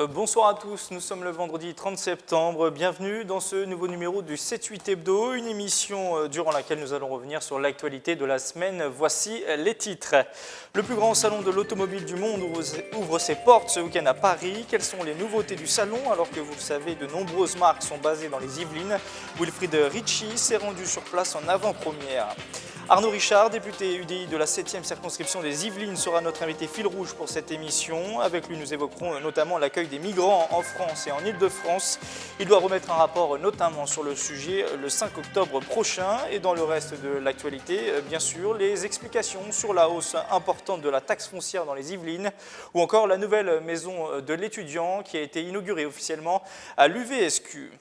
Bonsoir à tous, nous sommes le vendredi 30 septembre, bienvenue dans ce nouveau numéro du 7-8 Hebdo, une émission durant laquelle nous allons revenir sur l'actualité de la semaine. Voici les titres. Le plus grand salon de l'automobile du monde ouvre ses portes ce week-end à Paris. Quelles sont les nouveautés du salon? Alors que vous le savez, de nombreuses marques sont basées dans les Yvelines. Wilfried Ricci s'est rendu sur place en avant-première. Arnaud Richard, député UDI de la 7e circonscription des Yvelines, sera notre invité fil rouge pour cette émission. Avec lui, nous évoquerons notamment l'accueil des migrants en France et en Île-de-France. Il doit remettre un rapport notamment sur le sujet le 5 octobre prochain. Et dans le reste de l'actualité, bien sûr, les explications sur la hausse importante de la taxe foncière dans les Yvelines ou encore la nouvelle maison de l'étudiant qui a été inaugurée officiellement à l'UVSQ.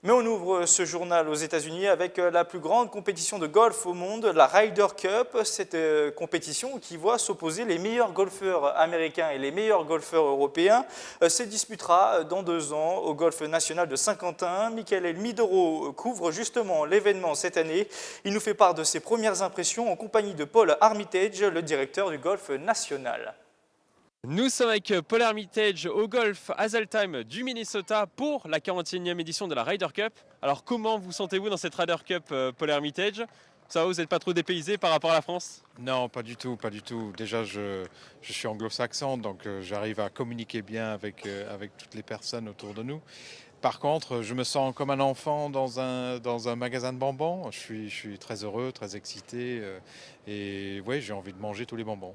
Mais on ouvre ce journal aux États-Unis avec la plus grande compétition de golf au monde, la Ryder Cup. Cette compétition qui voit s'opposer les meilleurs golfeurs américains et les meilleurs golfeurs européens se disputera dans 2 ans au golf national de Saint-Quentin. Michael Elmidoro couvre justement l'événement cette année. Il nous fait part de ses premières impressions en compagnie de Paul Armitage, le directeur du golf national. Nous sommes avec Paul Armitage au golf Hazeltime du Minnesota pour la 41e édition de la Ryder Cup. Alors comment vous sentez-vous dans cette Ryder Cup, Paul Armitage? Ça va, vous n'êtes pas trop dépaysé par rapport à la France? Non, pas du tout, pas du tout. Déjà, je suis anglo-saxon, donc j'arrive à communiquer bien avec toutes les personnes autour de nous. Par contre, je me sens comme un enfant dans un magasin de bonbons. Je suis très heureux, très excité et ouais, j'ai envie de manger tous les bonbons.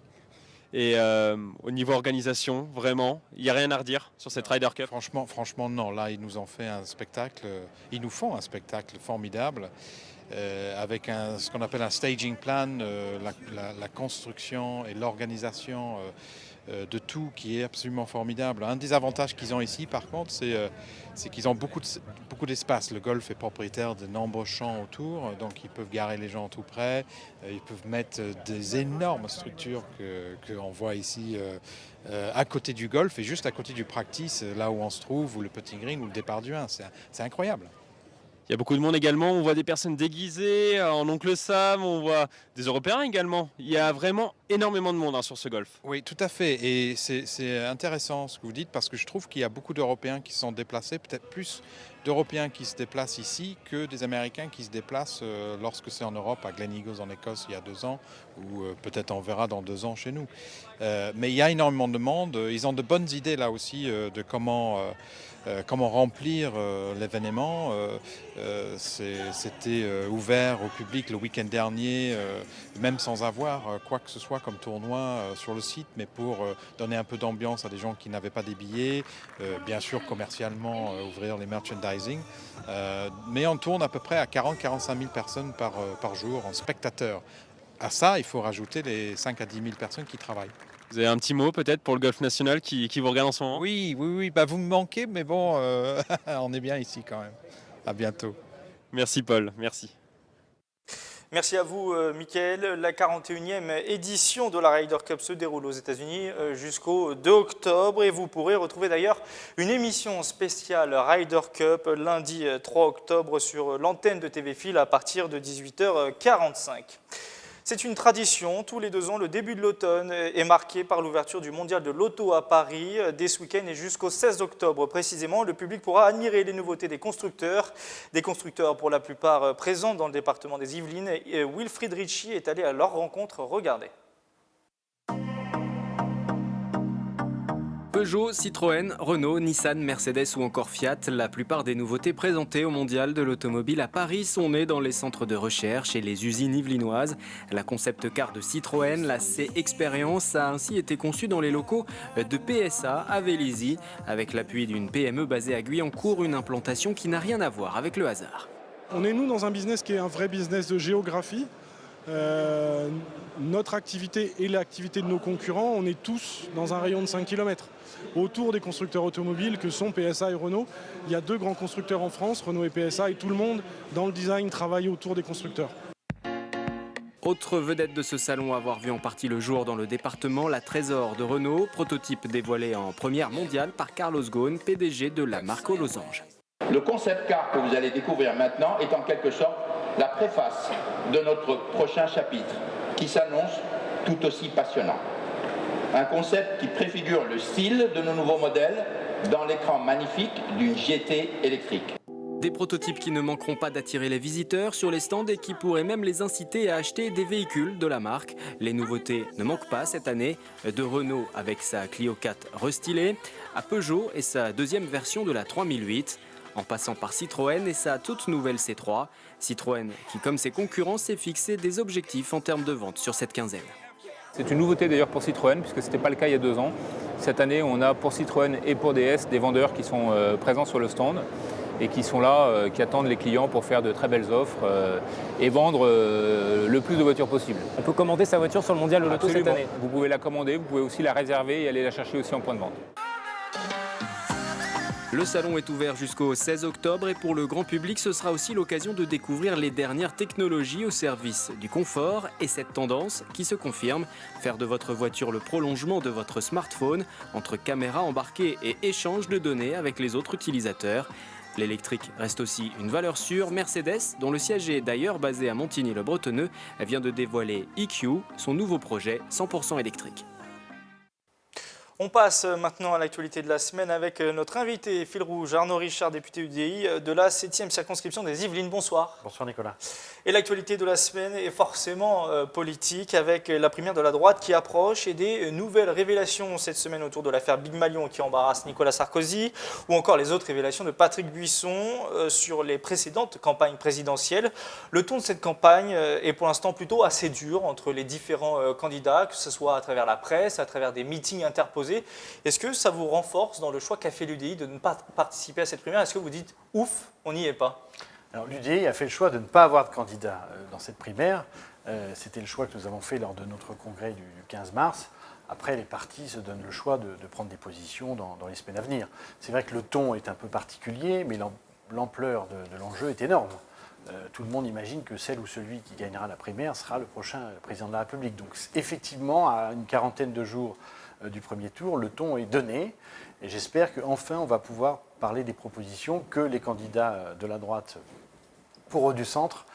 Et au niveau organisation, vraiment, il n'y a rien à redire sur cette Ryder Cup? Franchement, non. Là, ils nous ont fait un spectacle, ils nous font un spectacle formidable avec ce qu'on appelle un staging plan, la construction et l'organisation de tout qui est absolument formidable. Un des avantages qu'ils ont ici, par contre, c'est qu'ils ont beaucoup d'espace. Le golf est propriétaire de nombreux champs autour, donc ils peuvent garer les gens tout près. Ils peuvent mettre des énormes structures qu'on voit ici à côté du golf et juste à côté du practice, là où on se trouve, ou le petit green, ou le départ du 1. C'est incroyable. Il y a beaucoup de monde également, on voit des personnes déguisées en Oncle Sam, on voit des Européens également. Il y a vraiment énormément de monde sur ce golf. Oui, tout à fait. Et c'est intéressant ce que vous dites parce que je trouve qu'il y a beaucoup d'Européens qui se sont déplacés, peut-être plus d'Européens qui se déplacent ici que des Américains qui se déplacent lorsque c'est en Europe, à Gleneagles en Écosse il y a 2 ans, ou peut-être on verra dans 2 ans chez nous. Mais il y a énormément de monde. Ils ont de bonnes idées là aussi de comment remplir l'événement. C'était ouvert au public le week-end dernier, même sans avoir quoi que ce soit comme tournoi sur le site, mais pour donner un peu d'ambiance à des gens qui n'avaient pas des billets, bien sûr commercialement ouvrir les merchandising. Mais on tourne à peu près à 40-45 000 personnes par jour en spectateurs. À ça, il faut rajouter les 5 à 10 000 personnes qui travaillent. Vous avez un petit mot peut-être pour le golf national qui vous regarde en ce moment? Oui, bah, vous me manquez, mais bon, on est bien ici quand même. À bientôt. Merci Paul, merci. Merci à vous, Mickaël. La 41e édition de la Ryder Cup se déroule aux États-Unis jusqu'au 2 octobre. Et vous pourrez retrouver d'ailleurs une émission spéciale Ryder Cup lundi 3 octobre sur l'antenne de TV Fil à partir de 18h45. C'est une tradition, tous les 2 ans, le début de l'automne est marqué par l'ouverture du Mondial de l'Auto à Paris. Dès ce week-end et jusqu'au 16 octobre précisément, le public pourra admirer les nouveautés des constructeurs pour la plupart présents dans le département des Yvelines. Et Wilfried Ricci est allé à leur rencontre, regardez. Peugeot, Citroën, Renault, Nissan, Mercedes ou encore Fiat, la plupart des nouveautés présentées au Mondial de l'automobile à Paris sont nées dans les centres de recherche et les usines yvelinoises. La concept car de Citroën, la C-Experience, a ainsi été conçue dans les locaux de PSA à Vélizy. Avec l'appui d'une PME basée à Guyancourt, une implantation qui n'a rien à voir avec le hasard. On est dans un business qui est un vrai business de géographie. Notre activité et l'activité de nos concurrents, on est tous dans un rayon de 5 km. Autour des constructeurs automobiles que sont PSA et Renault, il y a 2 grands constructeurs en France, Renault et PSA, et tout le monde dans le design travaille autour des constructeurs. Autre vedette de ce salon à avoir vu en partie le jour dans le département, la Trésor de Renault, prototype dévoilé en première mondiale par Carlos Ghosn, PDG de la marque aux losanges. Le concept car que vous allez découvrir maintenant est en quelque sorte la préface de notre prochain chapitre, qui s'annonce tout aussi passionnant. Un concept qui préfigure le style de nos nouveaux modèles dans l'écran magnifique d'une GT électrique. Des prototypes qui ne manqueront pas d'attirer les visiteurs sur les stands et qui pourraient même les inciter à acheter des véhicules de la marque. Les nouveautés ne manquent pas cette année, de Renault avec sa Clio 4 restylée, à Peugeot et sa deuxième version de la 3008, en passant par Citroën et sa toute nouvelle C3. Citroën qui, comme ses concurrents, s'est fixé des objectifs en termes de vente sur cette quinzaine. C'est une nouveauté d'ailleurs pour Citroën, puisque ce n'était pas le cas il y a 2 ans. Cette année, on a pour Citroën et pour DS des vendeurs qui sont présents sur le stand et qui sont là, qui attendent les clients pour faire de très belles offres et vendre le plus de voitures possible. On peut commander sa voiture sur le Mondial de l'Auto cette Absolument. année. Vous pouvez la commander, vous pouvez aussi la réserver et aller la chercher aussi en point de vente. Le salon est ouvert jusqu'au 16 octobre et pour le grand public, ce sera aussi l'occasion de découvrir les dernières technologies au service du confort et cette tendance qui se confirme, faire de votre voiture le prolongement de votre smartphone entre caméra embarquée et échange de données avec les autres utilisateurs. L'électrique reste aussi une valeur sûre. Mercedes, dont le siège est d'ailleurs basé à Montigny-le-Bretonneux, vient de dévoiler EQ, son nouveau projet 100% électrique. On passe maintenant à l'actualité de la semaine avec notre invité fil rouge, Arnaud Richard, député UDI de la 7e circonscription des Yvelines. Bonsoir. Bonsoir Nicolas. Et l'actualité de la semaine est forcément politique avec la primaire de la droite qui approche et des nouvelles révélations cette semaine autour de l'affaire Big Malion qui embarrasse Nicolas Sarkozy ou encore les autres révélations de Patrick Buisson sur les précédentes campagnes présidentielles. Le ton de cette campagne est pour l'instant plutôt assez dur entre les différents candidats, que ce soit à travers la presse, à travers des meetings interposés. Est-ce que ça vous renforce dans le choix qu'a fait l'UDI de ne pas participer à cette primaire? Est-ce que vous dites « ouf, on n'y est pas » ? Alors l'UDI a fait le choix de ne pas avoir de candidat dans cette primaire. C'était le choix que nous avons fait lors de notre congrès du 15 mars. Après, les partis se donnent le choix de prendre des positions dans les semaines à venir. C'est vrai que le ton est un peu particulier, mais l'ampleur de l'enjeu est énorme. Tout le monde imagine que celle ou celui qui gagnera la primaire sera le prochain président de la République. Donc effectivement, à une quarantaine de jours du premier tour, le ton est donné. Et j'espère qu'enfin, on va pouvoir parler des propositions que les candidats de la droite pour eux du centre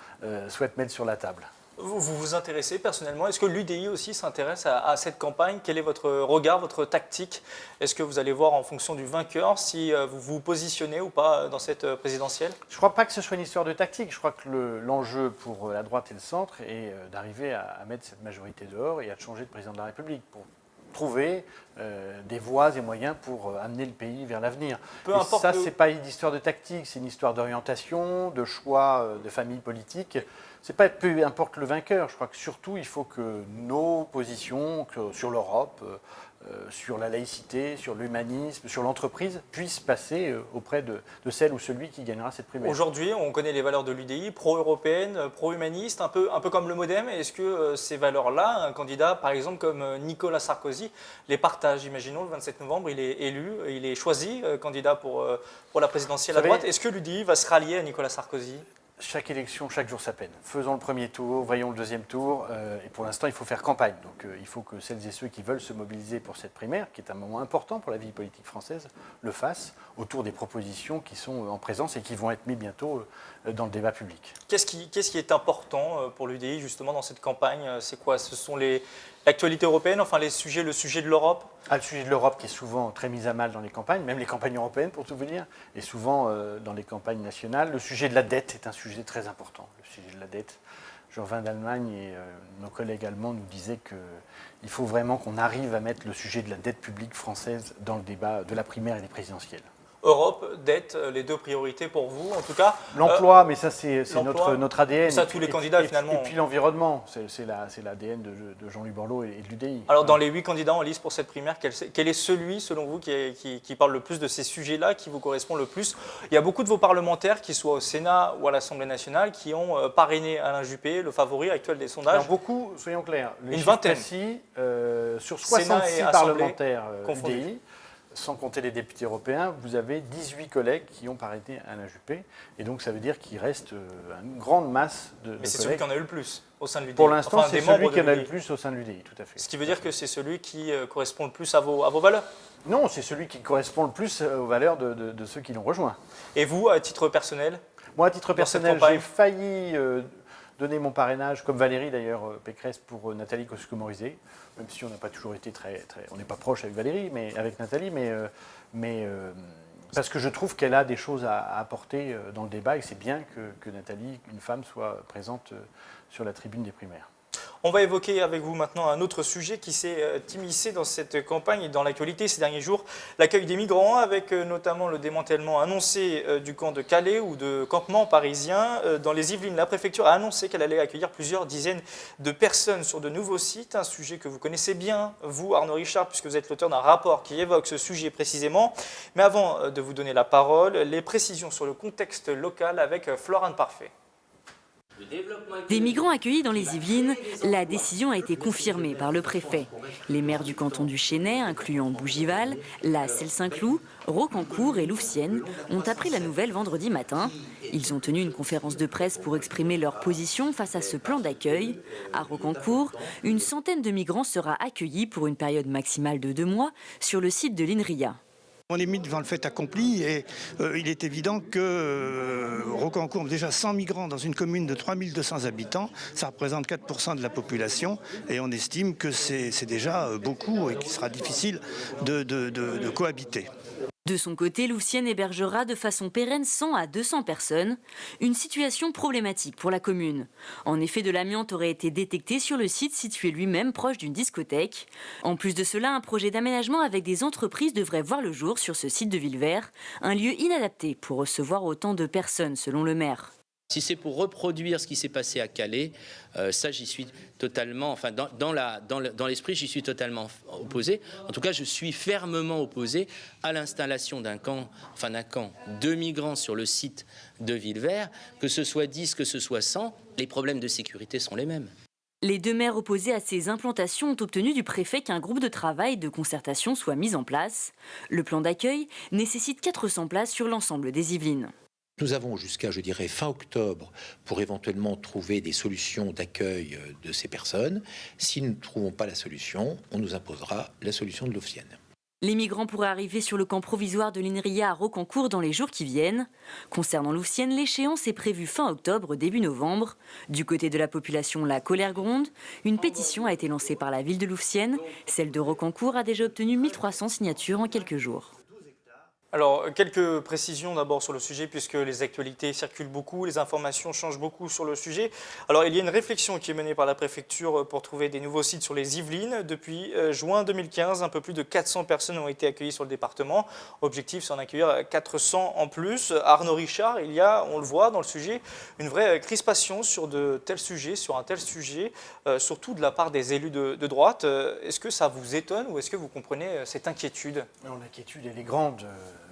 souhaitent mettre sur la table. Vous vous intéressez personnellement, est-ce que l'UDI aussi s'intéresse à cette campagne? Quel est votre regard, votre tactique? Est-ce que vous allez voir en fonction du vainqueur si vous vous positionnez ou pas dans cette présidentielle? Je ne crois pas que ce soit une histoire de tactique. Je crois que l'enjeu pour la droite et le centre est d'arriver à mettre cette majorité dehors et à changer de président de la République pour trouver des voies et moyens pour amener le pays vers l'avenir. Ça, ce n'est pas une histoire de tactique, c'est une histoire d'orientation, de choix de famille politique. C'est pas peu importe le vainqueur. Je crois que surtout, il faut que nos positions sur l'Europe, sur la laïcité, sur l'humanisme, sur l'entreprise, puissent passer auprès de celle ou celui qui gagnera cette primaire. Aujourd'hui, on connaît les valeurs de l'UDI, pro-européenne, pro-humaniste, un peu comme le MoDem. Est-ce que ces valeurs-là, un candidat, par exemple, comme Nicolas Sarkozy, les partage? Imaginons, le 27 novembre, il est élu, il est choisi candidat pour la présidentielle à droite. Est-ce que l'UDI va se rallier à Nicolas Sarkozy? Chaque élection, chaque jour sa peine. Faisons le premier tour, voyons le deuxième tour. Et pour l'instant, il faut faire campagne. Donc il faut que celles et ceux qui veulent se mobiliser pour cette primaire, qui est un moment important pour la vie politique française, le fassent autour des propositions qui sont en présence et qui vont être mises bientôt dans le débat public. Qu'est-ce qui est important pour l'UDI justement dans cette campagne? C'est quoi? Ce sont l'actualité européenne, enfin le sujet de l'Europe? Le sujet de l'Europe qui est souvent très mis à mal dans les campagnes, même les campagnes européennes pour tout vous dire, et souvent dans les campagnes nationales. Le sujet de la dette est un sujet très important. Le sujet de la dette. Je reviens d'Allemagne et nos collègues allemands nous disaient qu'il faut vraiment qu'on arrive à mettre le sujet de la dette publique française dans le débat de la primaire et des présidentielles. Europe, dette, les deux priorités pour vous, en tout cas. L'emploi, mais ça c'est notre ADN. Ça, tous les candidats finalement. Et puis l'environnement, c'est l'ADN de Jean-Luc Borloo et de l'UDI. Alors dans les 8 candidats en lice pour cette primaire, quel est celui, selon vous, qui parle le plus de ces sujets-là, qui vous correspond le plus? Il y a beaucoup de vos parlementaires, qu'ils soient au Sénat ou à l'Assemblée nationale, qui ont parrainé Alain Juppé, le favori actuel des sondages. Alors beaucoup, soyons clairs, une vingtaine. Sur 66 parlementaires UDI, sans compter les députés européens, vous avez 18 collègues qui ont parrainé Alain Juppé. Et donc, ça veut dire qu'il reste une grande masse de collègues. Mais c'est celui qui en a eu le plus au sein de l'UDI. Pour l'instant, c'est celui qui en a eu le plus au sein de l'UDI, tout à fait. Ce qui veut dire que c'est celui qui correspond le plus à vos valeurs? Non, c'est celui qui correspond le plus aux valeurs de ceux qui l'ont rejoint. Et vous, à titre personnel? Moi, à titre personnel, j'ai failli donner mon parrainage, comme Valérie d'ailleurs Pécresse, pour Nathalie Kosciusko-Morizet, même si on n'a pas toujours été on n'est pas proche avec Valérie, mais avec Nathalie, mais mais parce que je trouve qu'elle a des choses à apporter dans le débat et c'est bien que Nathalie, une femme, soit présente sur la tribune des primaires. On va évoquer avec vous maintenant un autre sujet qui s'est immiscé dans cette campagne et dans l'actualité ces derniers jours, l'accueil des migrants, avec notamment le démantèlement annoncé du camp de Calais ou de campements parisiens. Dans les Yvelines, la préfecture a annoncé qu'elle allait accueillir plusieurs dizaines de personnes sur de nouveaux sites, un sujet que vous connaissez bien, vous Arnaud Richard, puisque vous êtes l'auteur d'un rapport qui évoque ce sujet précisément. Mais avant de vous donner la parole, les précisions sur le contexte local avec Florent Parfait. Des migrants accueillis dans les Yvelines, la décision a été confirmée par le préfet. Les maires du canton du Chesnay, incluant Bougival, La Celle-Saint-Cloud, Rocancourt et Louvciennes, ont appris la nouvelle vendredi matin. Ils ont tenu une conférence de presse pour exprimer leur position face à ce plan d'accueil. À Rocancourt, une centaine de migrants sera accueillis pour une période maximale de 2 mois sur le site de l'INRIA. On est mis devant le fait accompli et il est évident que Rocancourt, déjà 100 migrants dans une commune de 3200 habitants, ça représente 4% de la population et on estime que c'est déjà beaucoup et qu'il sera difficile de cohabiter. De son côté, Louvciennes hébergera de façon pérenne 100 à 200 personnes, une situation problématique pour la commune. En effet, de l'amiante aurait été détecté sur le site situé lui-même proche d'une discothèque. En plus de cela, un projet d'aménagement avec des entreprises devrait voir le jour sur ce site de Villevert, un lieu inadapté pour recevoir autant de personnes selon le maire. Si c'est pour reproduire ce qui s'est passé à Calais, ça j'y suis totalement, enfin dans l'esprit j'y suis totalement opposé. En tout cas, je suis fermement opposé à l'installation d'un camp de migrants sur le site de Villevert, que ce soit 10, que ce soit 100, les problèmes de sécurité sont les mêmes. Les 2 maires opposés à ces implantations ont obtenu du préfet qu'un groupe de travail de concertation soit mis en place. Le plan d'accueil nécessite 400 places sur l'ensemble des Yvelines. Nous avons jusqu'à, je dirais, fin octobre pour éventuellement trouver des solutions d'accueil de ces personnes. Si nous ne trouvons pas la solution, on nous imposera la solution de Louvciennes. Les migrants pourraient arriver sur le camp provisoire de l'INRIA à Rocancourt dans les jours qui viennent. Concernant Louvciennes, l'échéance est prévue fin octobre, début novembre. Du côté de la population, la colère gronde. Une pétition a été lancée par la ville de Louvciennes. Celle de Rocancourt a déjà obtenu 1300 signatures en quelques jours. Alors, quelques précisions d'abord sur le sujet, puisque les actualités circulent beaucoup, les informations changent beaucoup sur le sujet. Alors, il y a une réflexion qui est menée par la préfecture pour trouver des nouveaux sites sur les Yvelines. Depuis juin 2015, un peu plus de 400 personnes ont été accueillies sur le département. Objectif, c'est d'en accueillir 400 en plus. Arnaud Richard, il y a, on le voit dans le sujet, une vraie crispation sur de tels sujets, sur un tel sujet, surtout de la part des élus de droite. Est-ce que ça vous étonne ou est-ce que vous comprenez cette inquiétude? L'inquiétude, elle est grande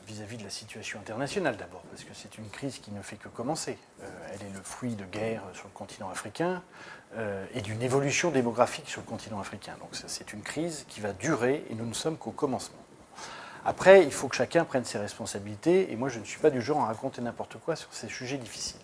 vis-à-vis de la situation internationale d'abord, parce que c'est une crise qui ne fait que commencer. Elle est le fruit de guerres sur le continent africain et d'une évolution démographique sur le continent africain. Donc c'est une crise qui va durer et nous ne sommes qu'au commencement. Après, il faut que chacun prenne ses responsabilités et moi je ne suis pas du genre à raconter n'importe quoi sur ces sujets difficiles.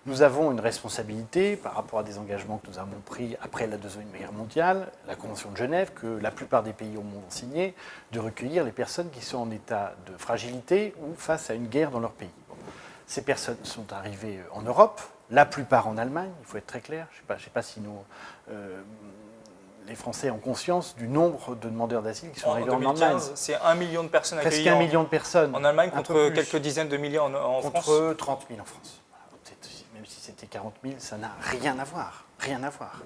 Nous avons une responsabilité par rapport à des engagements que nous avons pris après la Deuxième Guerre mondiale, la Convention de Genève, que la plupart des pays au monde ont signé, de recueillir les personnes qui sont en état de fragilité ou face à une guerre dans leur pays. Bon. Ces personnes sont arrivées en Europe, la plupart en Allemagne, il faut être très clair. Je ne sais pas si les Français ont conscience du nombre de demandeurs d'asile qui sont arrivés en Allemagne. C'est 1 million de personnes accueillies. Presque 1 million de personnes. En Allemagne, contre quelques dizaines de milliers en France. Contre 30 000 en France. Même si c'était 40 000, ça n'a rien à voir. Rien à voir.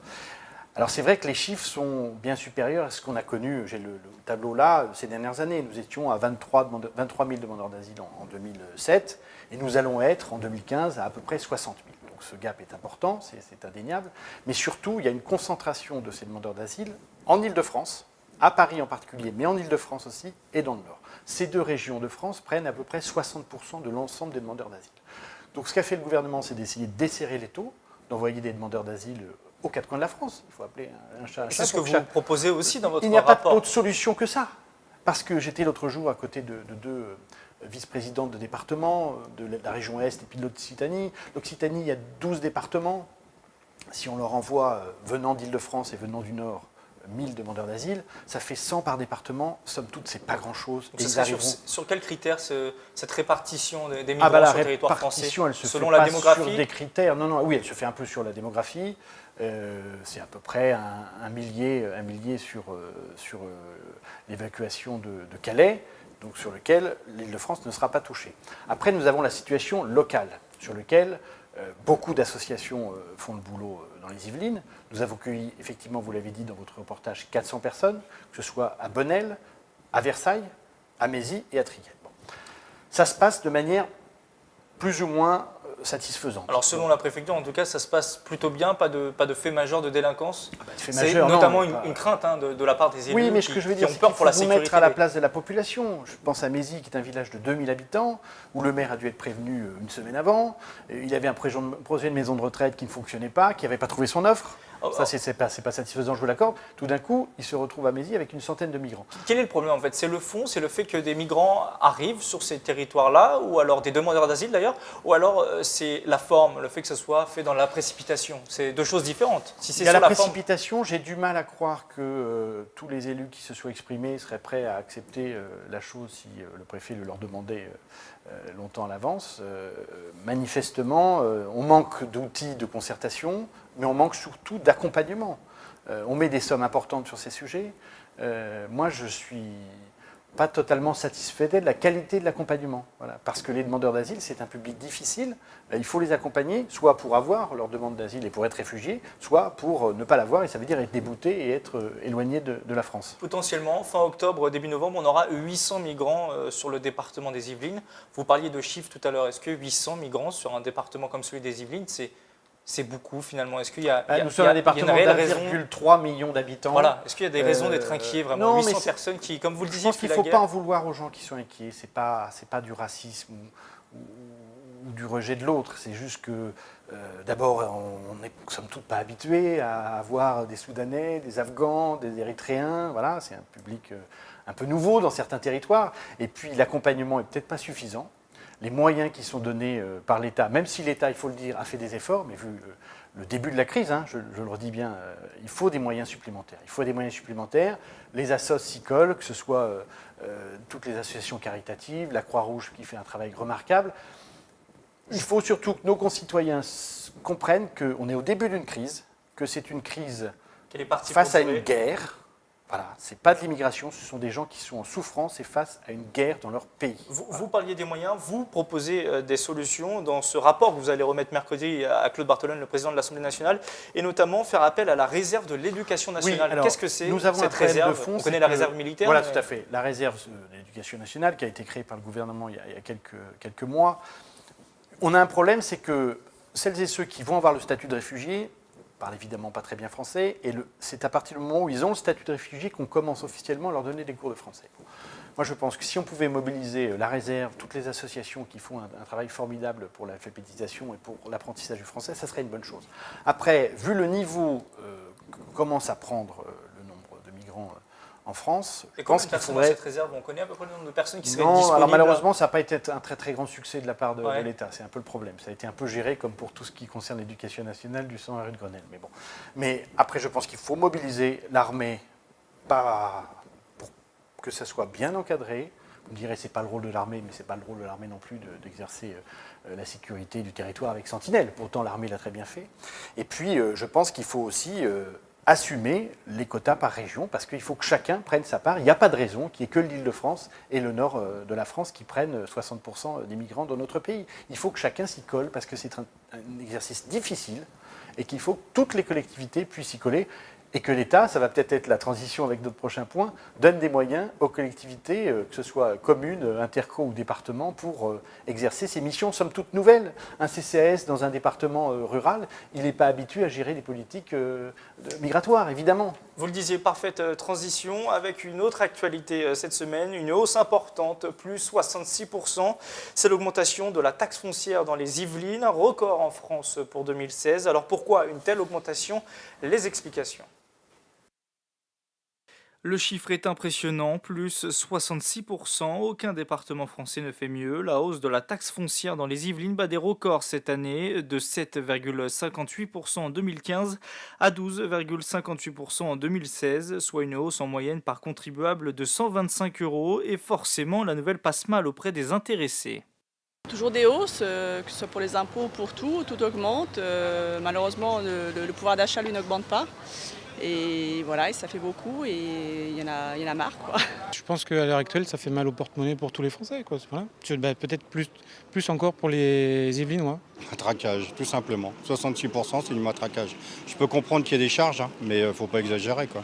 Alors c'est vrai que les chiffres sont bien supérieurs à ce qu'on a connu. J'ai le tableau là, ces dernières années. Nous étions à 23 000 demandeurs d'asile en 2007 et nous allons être en 2015 à peu près 60 000. Donc ce gap est important, c'est indéniable. Mais surtout, il y a une concentration de ces demandeurs d'asile en Île-de-France, à Paris en particulier, mais en Île-de-France aussi et dans le Nord. Ces 2 régions de France prennent à peu près 60% de l'ensemble des demandeurs d'asile. Donc ce qu'a fait le gouvernement, c'est d'essayer de desserrer les taux, d'envoyer des demandeurs d'asile aux 4 coins de la France. Il faut appeler un chat un chat. C'est ce que vous proposez aussi dans votre rapport. Il n'y a pas d'autre solution que ça. Parce que j'étais l'autre jour à côté de 2 vice-présidentes de départements, de la région Est et puis de l'Occitanie. L'Occitanie, il y a 12 départements. Si on leur envoie, venant d'Île-de-France et venant du Nord, 1000 demandeurs d'asile, ça fait 100 par département. Somme toute, c'est pas grand-chose. Sur quels critères cette répartition des migrants sur le territoire français? Elle se selon fait la pas démographie sur des critères. Non, oui, elle se fait un peu sur la démographie. C'est à peu près un millier sur l'évacuation de Calais. donc sur lequel l'Île-de-France ne sera pas touchée. Après, nous avons la situation locale, sur laquelle beaucoup d'associations font le boulot dans les Yvelines. Nous avons accueilli, effectivement, vous l'avez dit dans votre reportage, 400 personnes, que ce soit à Bonnel, à Versailles, à Mézy et à Trigueil. Bon. Ça se passe de manière plus ou moins satisfaisante. Alors selon la préfecture, en tout cas, ça se passe plutôt bien, pas de fait majeur de délinquance. C'est notamment une crainte de la part des élus oui, mais ce que je veux dire, qui ont peur pour la sécurité. Vous mettre à la place de la population. Je pense à Mézy, qui est un village de 2000 habitants, où le maire a dû être prévenu une semaine avant. Il avait un projet de maison de retraite qui ne fonctionnait pas, qui n'avait pas trouvé son offre. Ça, c'est pas satisfaisant, je vous l'accorde. Tout d'un coup, il se retrouve à Mézy avec une centaine de migrants. Quel est le problème en fait? C'est le fond, c'est le fait que des migrants arrivent sur ces territoires-là, ou alors des demandeurs d'asile d'ailleurs, ou alors c'est la forme, le fait que ça soit fait dans la précipitation. C'est deux choses différentes. Si c'est il y a sur la la précipitation, j'ai du mal à croire que tous les élus qui se soient exprimés seraient prêts à accepter la chose si le préfet le leur demandait longtemps à l'avance. Manifestement, on manque d'outils de concertation, mais on manque surtout d'accompagnement. On met des sommes importantes sur ces sujets. Moi, je ne suis pas totalement satisfait de la qualité de l'accompagnement. Voilà. Parce que les demandeurs d'asile, c'est un public difficile. Il faut les accompagner, soit pour avoir leur demande d'asile et pour être réfugié, soit pour ne pas l'avoir, et ça veut dire être débouté et être éloigné de la France. Potentiellement, fin octobre, début novembre, on aura 800 migrants sur le département des Yvelines. Vous parliez de chiffres tout à l'heure. Est-ce que 800 migrants sur un département comme celui des Yvelines, c'est beaucoup finalement? Est-ce qu'il y a, nous sommes un département de 1,3 million d'habitants. Voilà. Est-ce qu'il y a des raisons d'être inquiets vraiment? Non, 800 personnes qui, comme vous le disiez, je pense qu'il ne faut pas en vouloir aux gens qui sont inquiets. C'est pas du racisme ou du rejet de l'autre. C'est juste que d'abord, on n'est somme toute pas habitués à avoir des Soudanais, des Afghans, des Érythréens. Voilà, c'est un public un peu nouveau dans certains territoires. Et puis l'accompagnement est peut-être pas suffisant. Les moyens qui sont donnés par l'État, même si l'État, il faut le dire, a fait des efforts, mais vu le début de la crise, je le redis bien, il faut des moyens supplémentaires. Il faut des moyens supplémentaires. Les assos s'y collent, que ce soit toutes les associations caritatives, la Croix-Rouge qui fait un travail remarquable. Il faut surtout que nos concitoyens comprennent qu'on est au début d'une crise, que c'est une crise face à une guerre. Voilà, ce n'est pas de l'immigration, ce sont des gens qui sont en souffrance et face à une guerre dans leur pays. Vous parliez des moyens, vous proposez des solutions dans ce rapport que vous allez remettre mercredi à Claude Barthelone, le président de l'Assemblée nationale, et notamment faire appel à la réserve de l'éducation nationale. Oui, qu'est-ce que c'est cette réserve de fond? On connaît la réserve militaire. Voilà, tout à fait. La réserve de l'éducation nationale qui a été créée par le gouvernement il y a quelques mois. On a un problème, c'est que celles et ceux qui vont avoir le statut de réfugié parlent évidemment pas très bien français, et c'est à partir du moment où ils ont le statut de réfugié qu'on commence officiellement à leur donner des cours de français. Moi, je pense que si on pouvait mobiliser la réserve, toutes les associations qui font un travail formidable pour l'alphabétisation et pour l'apprentissage du français, ça serait une bonne chose. Après, vu le niveau que commence à prendre le nombre de migrants en France, je pense qu'il faudrait... cette réserve, on connaît à peu près le nombre de personnes qui seraient disponibles? Non, alors malheureusement, ça n'a pas été un très très grand succès de la part de l'État. C'est un peu le problème. Ça a été un peu géré comme pour tout ce qui concerne l'éducation nationale du 101 rue de Grenelle. Mais bon. Mais après, je pense qu'il faut mobiliser l'armée pour que ça soit bien encadré. Vous me direz, c'est pas le rôle de l'armée, mais c'est pas le rôle de l'armée non plus d'exercer la sécurité du territoire avec Sentinelle. Pourtant, l'armée l'a très bien fait. Et puis, je pense qu'il faut aussi assumer les quotas par région, parce qu'il faut que chacun prenne sa part. Il n'y a pas de raison qu'il n'y ait que l'Île-de-France et le nord de la France qui prennent 60% des migrants dans notre pays. Il faut que chacun s'y colle, parce que c'est un exercice difficile, et qu'il faut que toutes les collectivités puissent y coller, et que l'État, ça va peut-être être la transition avec notre prochain point, donne des moyens aux collectivités, que ce soit communes, interco ou départements, pour exercer ces missions somme toute nouvelles. Un CCAS dans un département rural, il n'est pas habitué à gérer des politiques migratoires, évidemment. Vous le disiez, parfaite transition avec une autre actualité cette semaine, une hausse importante, plus 66%. C'est l'augmentation de la taxe foncière dans les Yvelines, un record en France pour 2016. Alors pourquoi une telle augmentation? Les explications. Le chiffre est impressionnant, plus 66%. Aucun département français ne fait mieux. La hausse de la taxe foncière dans les Yvelines bat des records cette année, de 7,58% en 2015 à 12,58% en 2016, soit une hausse en moyenne par contribuable de 125 €. Et forcément, la nouvelle passe mal auprès des intéressés. Toujours des hausses, que ce soit pour les impôts, pour tout augmente. Malheureusement, le pouvoir d'achat, lui, n'augmente pas. Et voilà, et ça fait beaucoup et il y en a marre, quoi. Je pense qu'à l'heure actuelle, ça fait mal au porte-monnaie pour tous les Français, quoi. Voilà. Peut-être plus encore pour les Yvelinois. Matraquage, tout simplement. 66%, c'est du matraquage. Je peux comprendre qu'il y ait des charges, hein, mais il ne faut pas exagérer, quoi.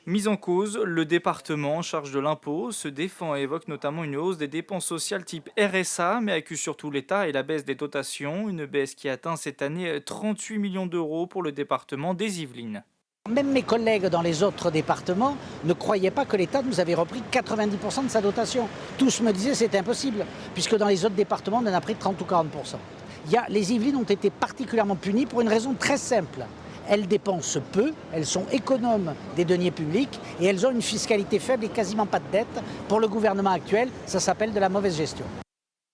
Mise en cause, le département en charge de l'impôt se défend et évoque notamment une hausse des dépenses sociales type RSA, mais accuse surtout l'État et la baisse des dotations, une baisse qui atteint cette année 38 millions d'euros pour le département des Yvelines. Même mes collègues dans les autres départements ne croyaient pas que l'État nous avait repris 90% de sa dotation. Tous me disaient que c'était impossible, puisque dans les autres départements, on en a pris 30 ou 40%. Les Yvelines ont été particulièrement punies pour une raison très simple. Elles dépensent peu, elles sont économes des deniers publics et elles ont une fiscalité faible et quasiment pas de dette. Pour le gouvernement actuel, ça s'appelle de la mauvaise gestion.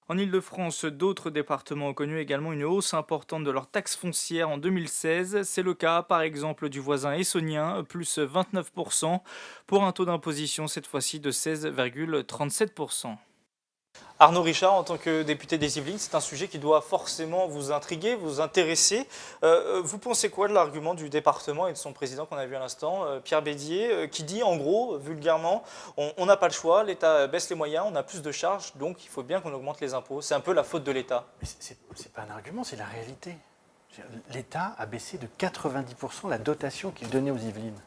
En Ile-de-France, d'autres départements ont connu également une hausse importante de leur taxe foncière en 2016. C'est le cas par exemple du voisin essonien, plus 29%, pour un taux d'imposition cette fois-ci de 16,37%. Arnaud Richard, en tant que député des Yvelines, c'est un sujet qui doit forcément vous intriguer, vous intéresser. Vous pensez quoi de l'argument du département et de son président qu'on a vu à l'instant, Pierre Bédier, qui dit en gros, vulgairement, on n'a pas le choix, l'État baisse les moyens, on a plus de charges, donc il faut bien qu'on augmente les impôts. C'est un peu la faute de l'État. Mais c'est pas un argument, c'est la réalité. L'État a baissé de 90% la dotation qu'il donnait aux Yvelines,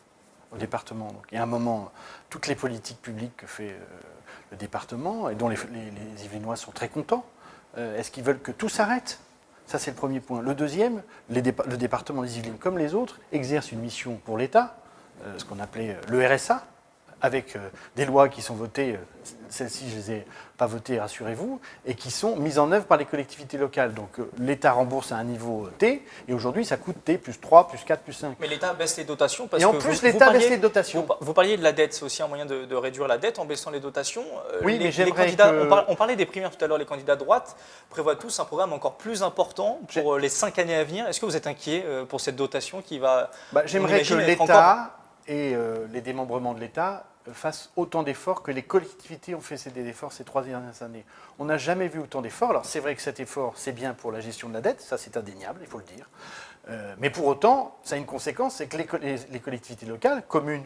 au département. Donc, il y a un moment, toutes les politiques publiques que fait le département, et dont les Yvelinois sont très contents, est-ce qu'ils veulent que tout s'arrête? Ça, c'est le premier point. Le deuxième, le département des Yvelines, comme les autres, exerce une mission pour l'État, ce qu'on appelait le RSA, avec des lois qui sont votées, celles-ci je ne les ai pas votées, rassurez-vous, et qui sont mises en œuvre par les collectivités locales. Donc l'État rembourse à un niveau T, et aujourd'hui ça coûte T plus 3, plus 4, plus 5. Mais l'État baisse les dotations parce et en que plus l'État baisse les dotations. Vous parliez de la dette, c'est aussi un moyen de réduire la dette en baissant les dotations. Oui, mais j'aimerais candidats, que... on parlait des primaires tout à l'heure, les candidats de droite prévoient tous un programme encore plus important pour les 5 années à venir. Est-ce que vous êtes inquiet pour cette dotation qui va... J'aimerais que l'État et les démembrements de l'État fassent autant d'efforts que les collectivités ont fait des efforts ces 3 dernières années. On n'a jamais vu autant d'efforts. Alors c'est vrai que cet effort, c'est bien pour la gestion de la dette, ça c'est indéniable, il faut le dire. Mais pour autant, ça a une conséquence, c'est que les collectivités locales, communes,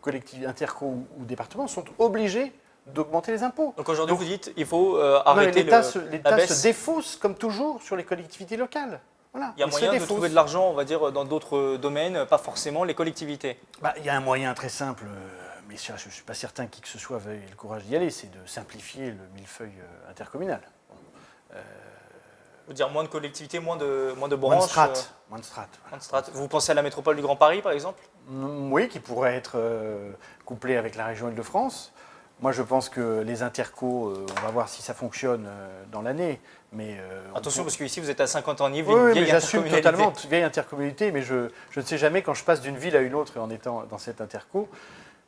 collectivités interco ou départements, sont obligés d'augmenter les impôts. Donc aujourd'hui vous dites qu'il faut arrêter l'État se défausse comme toujours sur les collectivités locales. Voilà, il y a moyen de trouver de l'argent, on va dire, dans d'autres domaines, pas forcément les collectivités. Il y a un moyen très simple, mais je ne suis pas certain qui que ce soit ait le courage d'y aller, c'est de simplifier le millefeuille intercommunal. Vous dire moins de collectivités, moins de branches. Moins de strates. Vous pensez à la métropole du Grand Paris, par exemple? Oui, qui pourrait être couplée avec la région Île-de-France. Moi, je pense que les intercos, on va voir si ça fonctionne dans l'année. Mais attention, parce qu'ici, vous êtes à 50 ans en Yvelines. Oui, mais j'assume totalement vieille intercommunalité, mais je ne sais jamais quand je passe d'une ville à une autre en étant dans cette interco.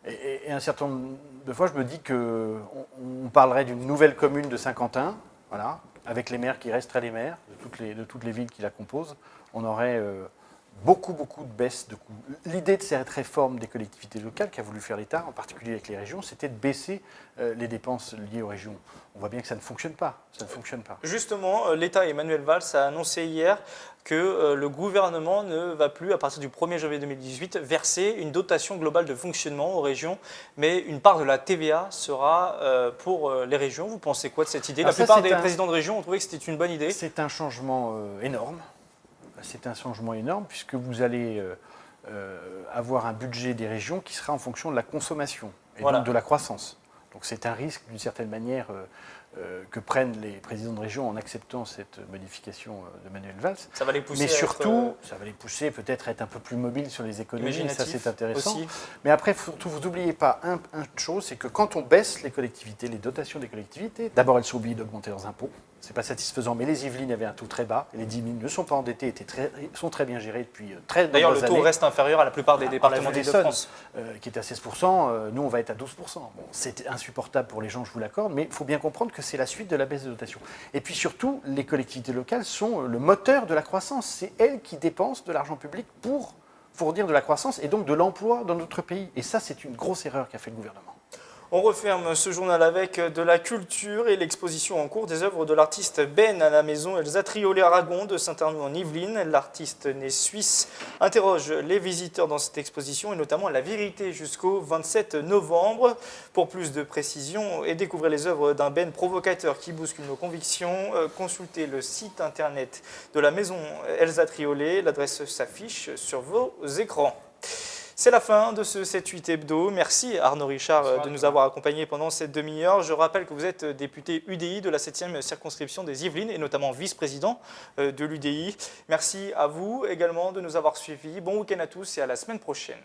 Et un certain nombre de fois, je me dis qu'on parlerait d'une nouvelle commune de Saint-Quentin, voilà, avec les maires qui resteraient les maires de toutes les villes qui la composent. On aurait beaucoup de baisse de coûts. L'idée de cette réforme des collectivités locales qu'a voulu faire l'État, en particulier avec les régions, c'était de baisser les dépenses liées aux régions. On voit bien que ça ne fonctionne pas. Justement, l'État, Emmanuel Valls, a annoncé hier que le gouvernement ne va plus, à partir du 1er janvier 2018, verser une dotation globale de fonctionnement aux régions, mais une part de la TVA sera pour les régions. Vous pensez quoi de cette idée? La plupart des présidents de région ont trouvé que c'était une bonne idée. C'est un changement énorme. C'est un changement énorme puisque vous allez avoir un budget des régions qui sera en fonction de la consommation et donc de la croissance. Donc c'est un risque d'une certaine manière que prennent les présidents de région en acceptant cette modification de Manuel Valls. Ça va les pousser. Mais surtout, ça va les pousser peut-être à être un peu plus mobiles sur les économies, ça c'est intéressant. Aussi. Mais après, surtout, vous n'oubliez pas une chose, c'est que quand on baisse les collectivités, les dotations des collectivités, d'abord elles sont obligées d'augmenter leurs impôts. Ce n'est pas satisfaisant, mais les Yvelines avaient un taux très bas, et les 10 000 ne sont pas endettés, sont très bien gérés depuis très nombreuses années. D'ailleurs, le taux reste inférieur à la plupart des départements d'Île-de-France. Qui est à 16%, nous on va être à 12%. Bon, c'est insupportable pour les gens, je vous l'accorde, mais il faut bien comprendre que c'est la suite de la baisse de dotation. Et puis surtout, les collectivités locales sont le moteur de la croissance. C'est elles qui dépensent de l'argent public pour fournir de la croissance et donc de l'emploi dans notre pays. Et ça, c'est une grosse erreur qu'a fait le gouvernement. On referme ce journal avec de la culture et l'exposition en cours des œuvres de l'artiste Ben à la maison Elsa Triolet-Aragon de Saint-Arnoux en Yvelines. L'artiste né suisse interroge les visiteurs dans cette exposition et notamment la vérité jusqu'au 27 novembre. Pour plus de précisions et découvrir les œuvres d'un Ben provocateur qui bouscule nos convictions, consultez le site internet de la maison Elsa Triolet. L'adresse s'affiche sur vos écrans. C'est la fin de ce 7-8 hebdo. Merci Arnaud Richard de nous avoir accompagnés pendant cette demi-heure. Je rappelle que vous êtes député UDI de la 7e circonscription des Yvelines et notamment vice-président de l'UDI. Merci à vous également de nous avoir suivis. Bon week-end à tous et à la semaine prochaine.